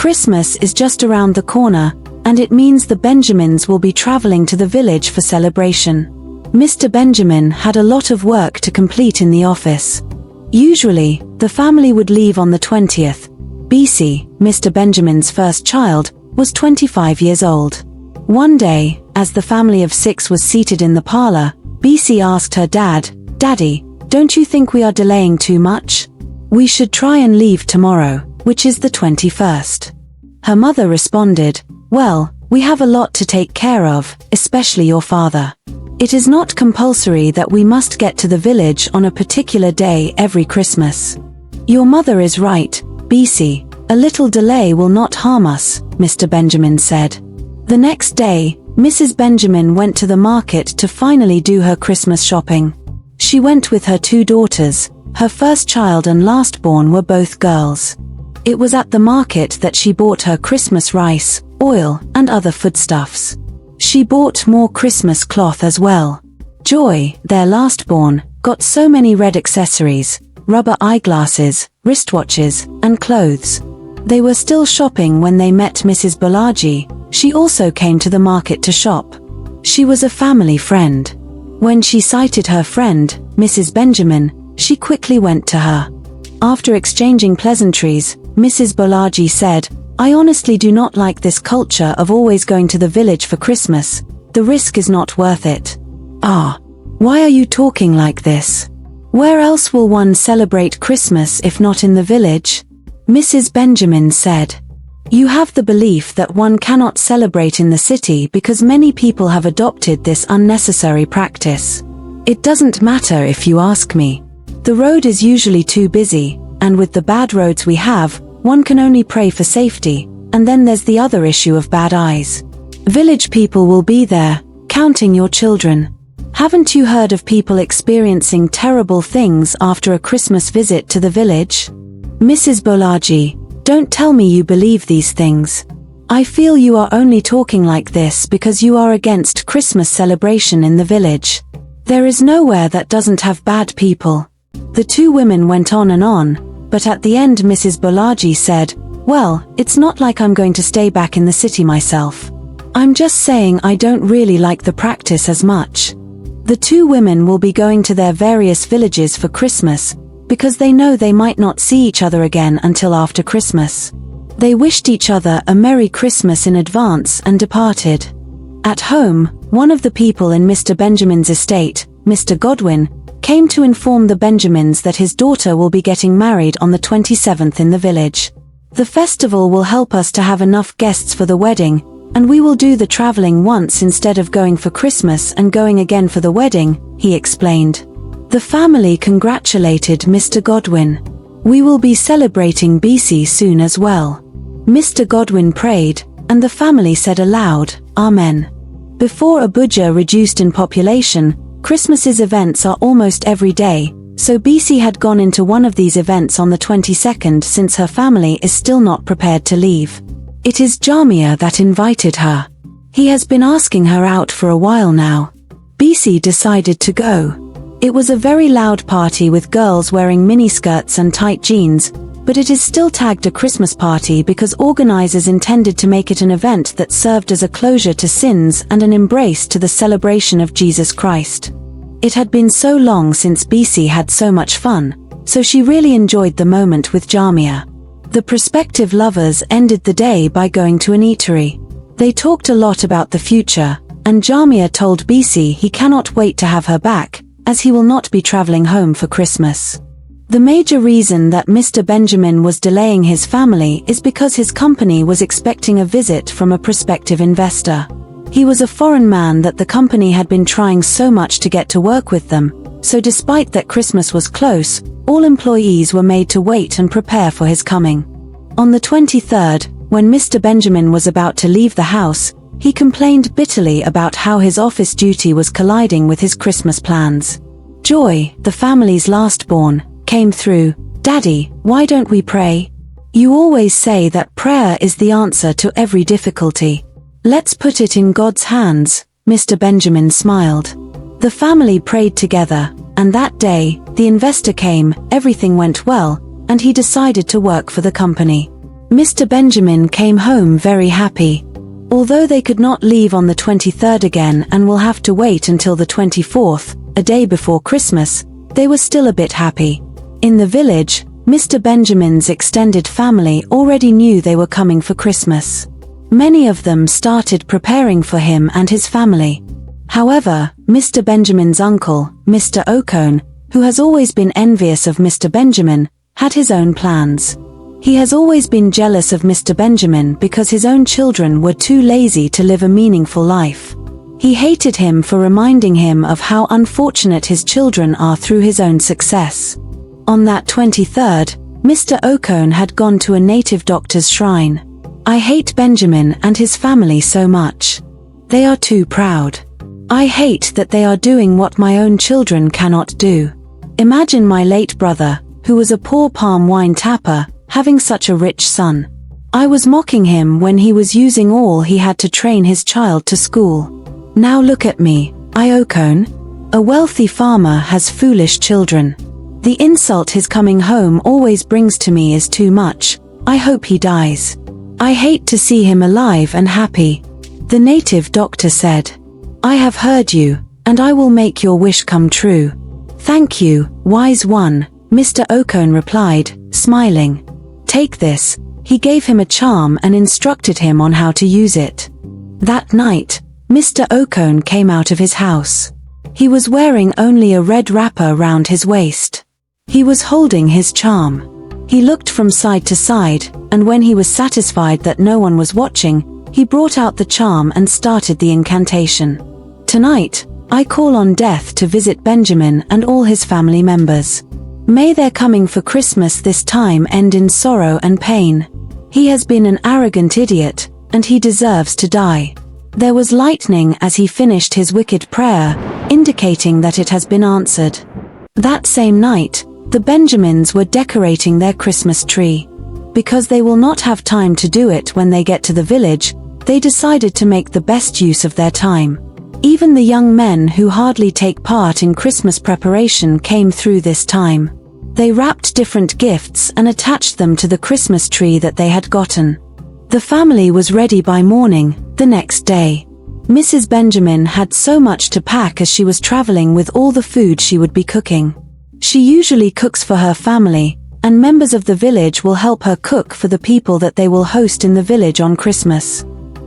Christmas is just around the corner, and it means the Benjamins will be traveling to the village for celebration. Mr. Benjamin had a lot of work to complete in the office. Usually, the family would leave on the 20th. BC, Mr. Benjamin's first child, was 25 years old. One day, as the family of 6 was seated in the parlor, BC asked her dad, "Daddy, don't you think we are delaying too much? We should try and leave tomorrow, which is the 21st. Her mother responded, "Well, we have a lot to take care of, especially your father. It is not compulsory that we must get to the village on a particular day every Christmas." "Your mother is right, BC. A little delay will not harm us," Mr. Benjamin said. The next day, Mrs. Benjamin went to the market to finally do her Christmas shopping. She went with her 2 daughters. Her first child and last-born were both girls. It was at the market that she bought her Christmas rice, oil, and other foodstuffs. She bought more Christmas cloth as well. Joy, their last-born, got so many red accessories, rubber eyeglasses, wristwatches, and clothes. They were still shopping when they met Mrs. Bolaji. She also came to the market to shop. She was a family friend. When she sighted her friend, Mrs. Benjamin, she quickly went to her. After exchanging pleasantries, Mrs. Bolaji said, "I honestly do not like this culture of always going to the village for Christmas. The risk is not worth it." "Ah, why are you talking like this? Where else will one celebrate Christmas if not in the village?" Mrs. Benjamin said. "You have the belief that one cannot celebrate in the city because many people have adopted this unnecessary practice. It doesn't matter if you ask me. The road is usually too busy, and with the bad roads we have, one can only pray for safety, and then there's the other issue of bad eyes. Village people will be there, counting your children. Haven't you heard of people experiencing terrible things after a Christmas visit to the village?" "Mrs. Bolaji, don't tell me you believe these things. I feel you are only talking like this because you are against Christmas celebration in the village. There is nowhere that doesn't have bad people." The 2 women went on, but at the end Mrs. Bolaji said, "Well, it's not like I'm going to stay back in the city myself. I'm just saying I don't really like the practice as much." The 2 women will be going to their various villages for Christmas, because they know they might not see each other again until after Christmas. They wished each other a Merry Christmas in advance and departed. At home, one of the people in Mr. Benjamin's estate, Mr. Godwin, came to inform the Benjamins that his daughter will be getting married on the 27th in the village. "The festival will help us to have enough guests for the wedding, and we will do the traveling once instead of going for Christmas and going again for the wedding," he explained. The family congratulated Mr. Godwin. "We will be celebrating BC soon as well." Mr. Godwin prayed, and the family said aloud, "Amen." Before Abuja reduced in population, Christmas's events are almost every day, so BC had gone into one of these events on the 22nd since her family is still not prepared to leave. It is Jamia that invited her. He has been asking her out for a while now. BC decided to go. It was a very loud party with girls wearing miniskirts and tight jeans, but it is still tagged a Christmas party because organizers intended to make it an event that served as a closure to sins and an embrace to the celebration of Jesus Christ. It had been so long since BC had so much fun, so she really enjoyed the moment with Jamia. The prospective lovers ended the day by going to an eatery. They talked a lot about the future, and Jamia told BC he cannot wait to have her back, as he will not be traveling home for Christmas. The major reason that Mr. Benjamin was delaying his family is because his company was expecting a visit from a prospective investor. He was a foreign man that the company had been trying so much to get to work with them, so despite that Christmas was close, all employees were made to wait and prepare for his coming. On the 23rd, when Mr. Benjamin was about to leave the house, he complained bitterly about how his office duty was colliding with his Christmas plans. Joy, the family's last-born, came through. "Daddy, why don't we pray? You always say that prayer is the answer to every difficulty. Let's put it in God's hands." Mr. Benjamin smiled. The family prayed together, and that day, the investor came, everything went well, and he decided to work for the company. Mr. Benjamin came home very happy. Although they could not leave on the 23rd again and will have to wait until the 24th, a day before Christmas, they were still a bit happy. In the village, Mr. Benjamin's extended family already knew they were coming for Christmas. Many of them started preparing for him and his family. However, Mr. Benjamin's uncle, Mr. Okone, who has always been envious of Mr. Benjamin, had his own plans. He has always been jealous of Mr. Benjamin because his own children were too lazy to live a meaningful life. He hated him for reminding him of how unfortunate his children are through his own success. On that 23rd, Mr. Okone had gone to a native doctor's shrine. "I hate Benjamin and his family so much. They are too proud. I hate that they are doing what my own children cannot do. Imagine my late brother, who was a poor palm wine tapper, having such a rich son. I was mocking him when he was using all he had to train his child to school. Now look at me, Okone. A wealthy farmer has foolish children. The insult his coming home always brings to me is too much. I hope he dies. I hate to see him alive and happy." The native doctor said, "I have heard you, and I will make your wish come true." "Thank you, wise one," Mr. Okone replied, smiling. "Take this." He gave him a charm and instructed him on how to use it. That night, Mr. Okone came out of his house. He was wearing only a red wrapper round his waist. He was holding his charm. He looked from side to side, and when he was satisfied that no one was watching, he brought out the charm and started the incantation. "Tonight, I call on death to visit Benjamin and all his family members. May their coming for Christmas this time end in sorrow and pain. He has been an arrogant idiot, and he deserves to die." There was lightning as he finished his wicked prayer, indicating that it has been answered. That same night, the Benjamins were decorating their Christmas tree. Because they will not have time to do it when they get to the village, they decided to make the best use of their time. Even the young men who hardly take part in Christmas preparation came through this time. They wrapped different gifts and attached them to the Christmas tree that they had gotten. The family was ready by morning, the next day. Mrs. Benjamin had so much to pack as she was traveling with all the food she would be cooking. She usually cooks for her family, and members of the village will help her cook for the people that they will host in the village on Christmas.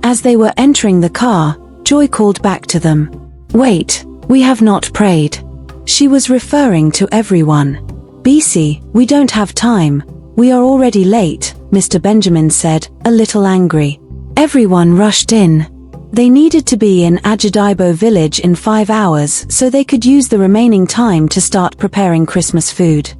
As they were entering the car, Joy called back to them. "Wait, we have not prayed." She was referring to everyone. "BC, we don't have time. We are already late," Mr. Benjamin said, a little angry. Everyone rushed in. They needed to be in Ajadibo village in 5 hours so they could use the remaining time to start preparing Christmas food.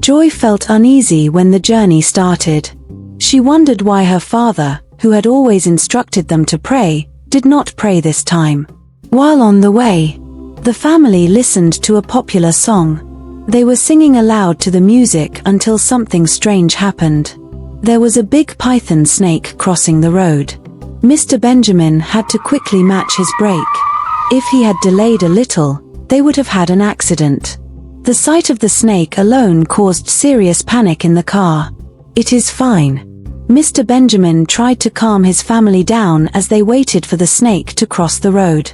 Joy felt uneasy when the journey started. She wondered why her father, who had always instructed them to pray, did not pray this time. While on the way, the family listened to a popular song. They were singing aloud to the music until something strange happened. There was a big python snake crossing the road. Mr. Benjamin had to quickly match his brake. If he had delayed a little, they would have had an accident. The sight of the snake alone caused serious panic in the car. "It is fine." Mr. Benjamin tried to calm his family down as they waited for the snake to cross the road.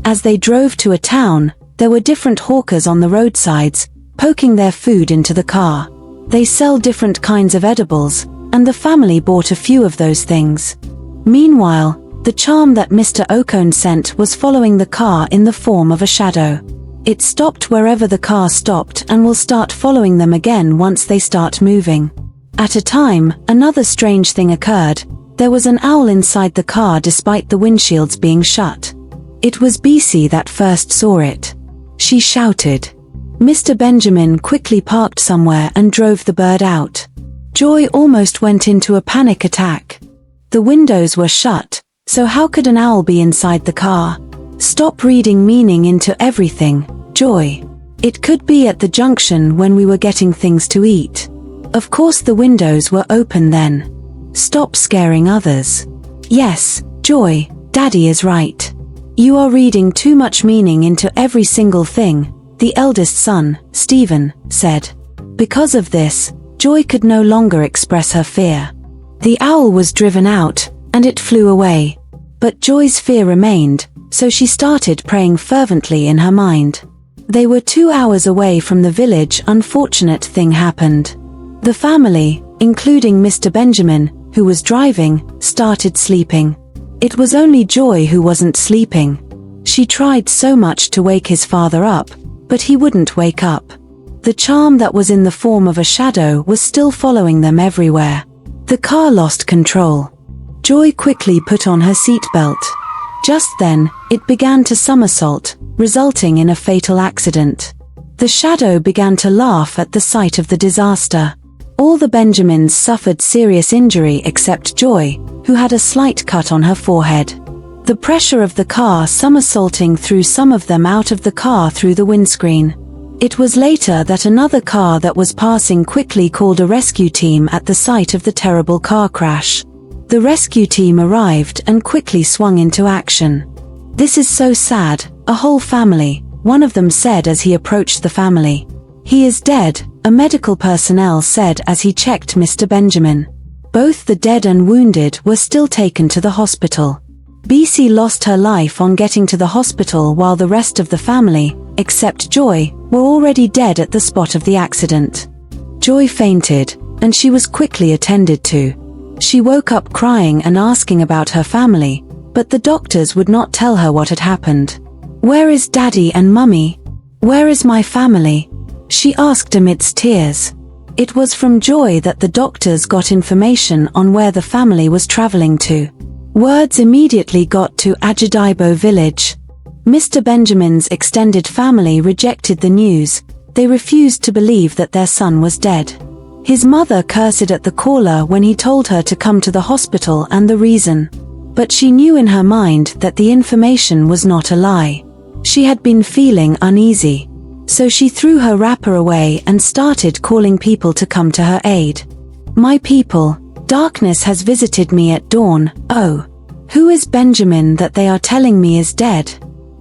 As they drove to a town, there were different hawkers on the roadsides, poking their food into the car. They sell different kinds of edibles, and the family bought a few of those things. Meanwhile, the charm that Mr. Okone sent was following the car in the form of a shadow. It stopped wherever the car stopped and will start following them again once they start moving. At a time, another strange thing occurred. There was an owl inside the car despite the windshields being shut. It was BC that first saw it. She shouted. Mr. Benjamin quickly parked somewhere and drove the bird out. Joy almost went into a panic attack. The windows were shut, so how could an owl be inside the car? Stop reading meaning into everything, Joy. It could be at the junction when we were getting things to eat. Of course the windows were open then. Stop scaring others. Yes, Joy, Daddy is right. You are reading too much meaning into every single thing, the eldest son, Stephen, said. Because of this, Joy could no longer express her fear. The owl was driven out, and it flew away. But Joy's fear remained, so she started praying fervently in her mind. They were 2 hours away from the village. Unfortunate thing happened. The family, including Mr. Benjamin, who was driving, started sleeping. It was only Joy who wasn't sleeping. She tried so much to wake his father up, but he wouldn't wake up. The charm that was in the form of a shadow was still following them everywhere. The car lost control. Joy quickly put on her seatbelt. Just then, it began to somersault, resulting in a fatal accident. The shadow began to laugh at the sight of the disaster. All the Benjamins suffered serious injury except Joy, who had a slight cut on her forehead. The pressure of the car somersaulting threw some of them out of the car through the windscreen. It was later that another car that was passing quickly called a rescue team at the site of the terrible car crash. The rescue team arrived and quickly swung into action. "This is so sad, a whole family," one of them said as he approached the family. "He is dead," a medical personnel said as he checked Mr. Benjamin. Both the dead and wounded were still taken to the hospital. BC lost her life on getting to the hospital while the rest of the family, except Joy, were already dead at the spot of the accident. Joy fainted, and she was quickly attended to. She woke up crying and asking about her family, but the doctors would not tell her what had happened. "Where is Daddy and Mummy? Where is my family?" she asked amidst tears. It was from Joy that the doctors got information on where the family was traveling to. Words immediately got to Ajadibo village. Mr. Benjamin's extended family rejected the news. They refused to believe that their son was dead. His mother cursed at the caller when he told her to come to the hospital and the reason. But she knew in her mind that the information was not a lie. She had been feeling uneasy. So she threw her wrapper away and started calling people to come to her aid. "My people, darkness has visited me at dawn. Oh, who is Benjamin that they are telling me is dead?"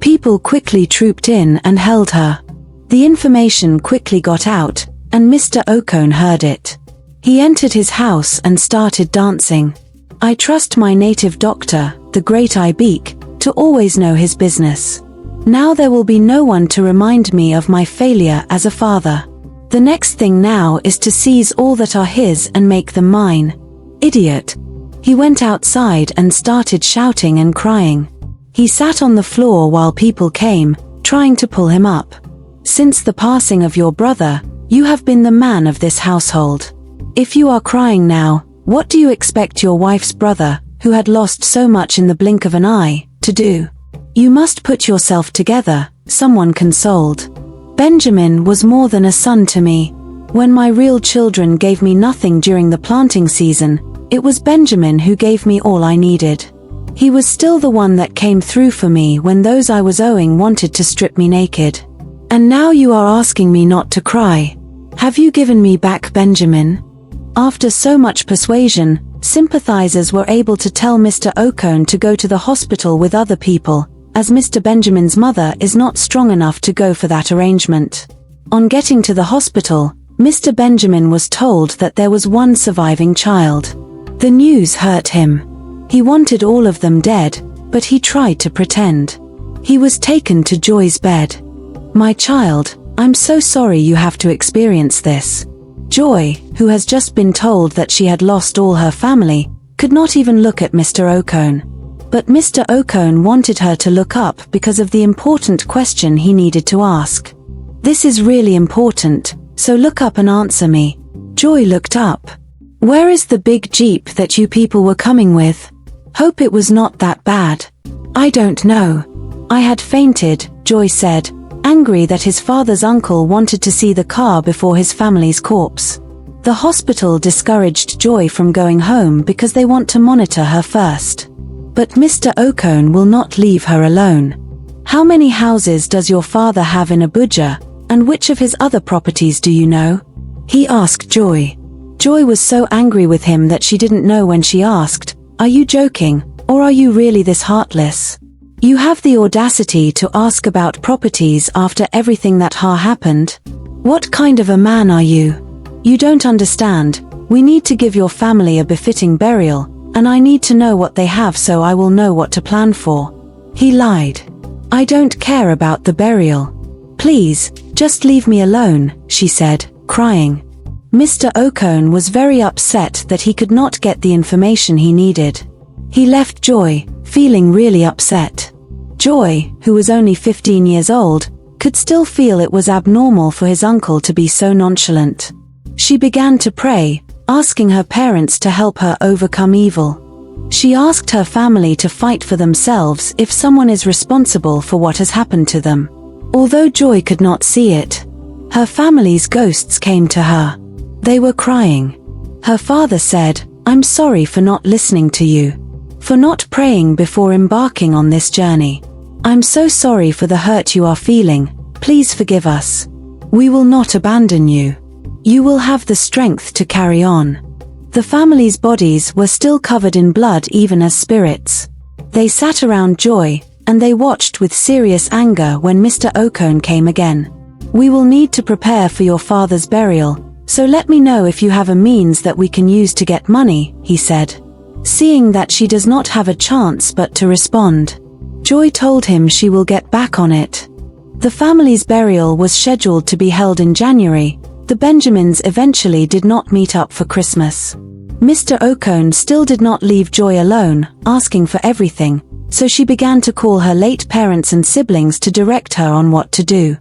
People quickly trooped in and held her. The information quickly got out, and Mr. Okone heard it. He entered his house and started dancing. "I trust my native doctor, the great Ibek, to always know his business. Now there will be no one to remind me of my failure as a father. The next thing now is to seize all that are his and make them mine. Idiot." He went outside and started shouting and crying. He sat on the floor while people came, trying to pull him up. "Since the passing of your brother, you have been the man of this household. If you are crying now, what do you expect your wife's brother, who had lost so much in the blink of an eye, to do? You must put yourself together," someone consoled. "Benjamin was more than a son to me. When my real children gave me nothing during the planting season, it was Benjamin who gave me all I needed. He was still the one that came through for me when those I was owing wanted to strip me naked. And now you are asking me not to cry. Have you given me back Benjamin?" After so much persuasion, sympathizers were able to tell Mr. Okone to go to the hospital with other people, as Mr. Benjamin's mother is not strong enough to go for that arrangement. On getting to the hospital, Mr. Benjamin was told that there was one surviving child. The news hurt him. He wanted all of them dead, but he tried to pretend. He was taken to Joy's bed. "My child, I'm so sorry you have to experience this." Joy, who has just been told that she had lost all her family, could not even look at Mr. Okone. But Mr. Okone wanted her to look up because of the important question he needed to ask. "This is really important, so look up and answer me." Joy looked up. "Where is the big jeep that you people were coming with? Hope it was not that bad." "I don't know. I had fainted," Joy said, angry that his father's uncle wanted to see the car before his family's corpse. The hospital discouraged Joy from going home because they want to monitor her first. But Mr. Okone will not leave her alone. "How many houses does your father have in Abuja, and which of his other properties do you know?" he asked Joy. Joy was so angry with him that she didn't know when she asked, "Are you joking, or are you really this heartless? You have the audacity to ask about properties after everything that happened? What kind of a man are you? You don't understand. We need to give your family a befitting burial, and I need to know what they have so I will know what to plan for." He lied. "I don't care about the burial. Please, just leave me alone," she said, crying. Mr. Okone was very upset that he could not get the information he needed. He left Joy, feeling really upset. Joy, who was only 15 years old, could still feel it was abnormal for his uncle to be so nonchalant. She began to pray, asking her parents to help her overcome evil. She asked her family to fight for themselves if someone is responsible for what has happened to them. Although Joy could not see it, her family's ghosts came to her. They were crying. Her father said, "I'm sorry for not listening to you. For not praying before embarking on this journey. I'm so sorry for the hurt you are feeling. Please forgive us. We will not abandon you. You will have the strength to carry on." The family's bodies were still covered in blood even as spirits. They sat around Joy, and they watched with serious anger when Mr. Okone came again. "We will need to prepare for your father's burial, so let me know if you have a means that we can use to get money," he said. Seeing that she does not have a chance but to respond, Joy told him she will get back on it. The family's burial was scheduled to be held in January. The Benjamins eventually did not meet up for Christmas. Mr. Okone still did not leave Joy alone, asking for everything, so she began to call her late parents and siblings to direct her on what to do.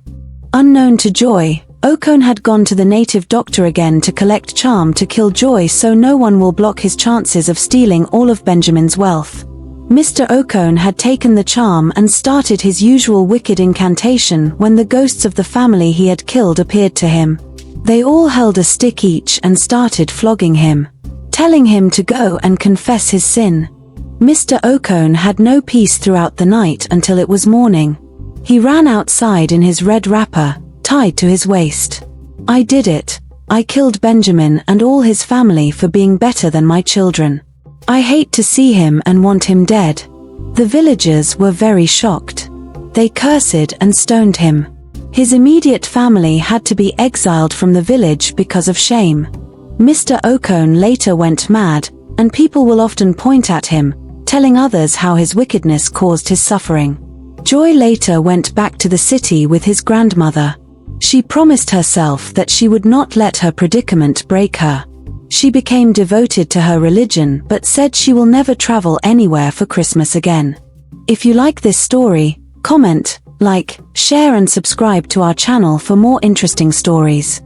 Unknown to Joy, Okone had gone to the native doctor again to collect charm to kill Joy so no one will block his chances of stealing all of Benjamin's wealth. Mr. Okone had taken the charm and started his usual wicked incantation when the ghosts of the family he had killed appeared to him. They all held a stick each and started flogging him, telling him to go and confess his sin. Mr. Okone had no peace throughout the night until it was morning. He ran outside in his red wrapper, tied to his waist. "I did it. I killed Benjamin and all his family for being better than my children. I hate to see him and want him dead." The villagers were very shocked. They cursed and stoned him. His immediate family had to be exiled from the village because of shame. Mr. Okone later went mad, and people will often point at him, telling others how his wickedness caused his suffering. Joy later went back to the city with his grandmother. She promised herself that she would not let her predicament break her. She became devoted to her religion but said she will never travel anywhere for Christmas again. If you like this story, comment, like, share and subscribe to our channel for more interesting stories.